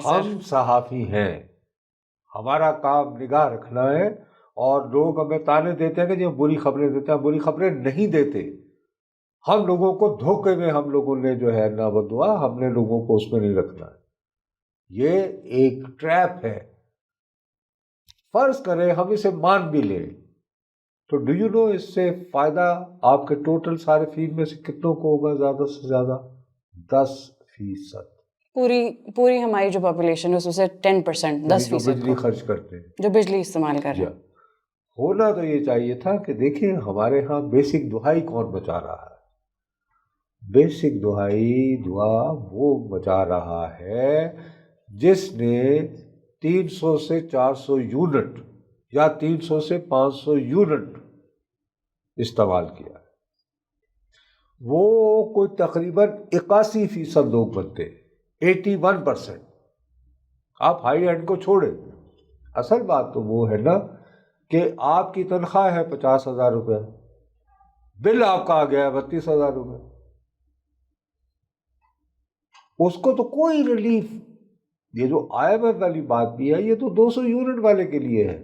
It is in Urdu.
ہم صحافی ہیں، ہمارا کام نگاہ رکھنا ہے، اور لوگ ہمیں تانے دیتے ہیں کہ یہ بری خبریں دیتے ہیں، بری خبریں نہیں دیتے، ہم لوگوں کو دھوکے میں ہم لوگوں نے جو ہے نہ بدوا، ہم نے لوگوں کو اس میں نہیں رکھنا ہے، یہ ایک ٹریپ ہے۔ فرض کریں ہم اسے مان بھی لیں تو ڈو یو نو اس سے فائدہ آپ کے ٹوٹل صارفین میں سے کتنوں کو ہوگا؟ زیادہ سے زیادہ 10%۔ پوری ہماری جو پاپولیشن ہے اس میں سے 10%، 10% جو بجلی خرچ کرتے ہیں، جو بجلی استعمال کر رہے ہیں۔ ہونا تو یہ چاہیے تھا کہ دیکھیں ہمارے ہاں بیسک دہائی کون بچا رہا ہے؟ بیسک دعا وہ بچا رہا ہے جس نے 300 سے 400 یونٹ یا 300 سے 500 یونٹ استعمال کیا ہے، وہ کوئی تقریباً 81% لوگ بنتے ہیں، 81%۔ آپ ہائی اینڈ کو چھوڑیں، اصل بات تو وہ ہے نا کہ آپ کی تنخواہ ہے 50,000 روپے، بل آپ کا آ گیا ہے 32,000 روپے، اس کو تو کوئی ریلیف، یہ جو IMF والی بات بھی ہے یہ تو 200 یونٹ والے کے لیے ہے۔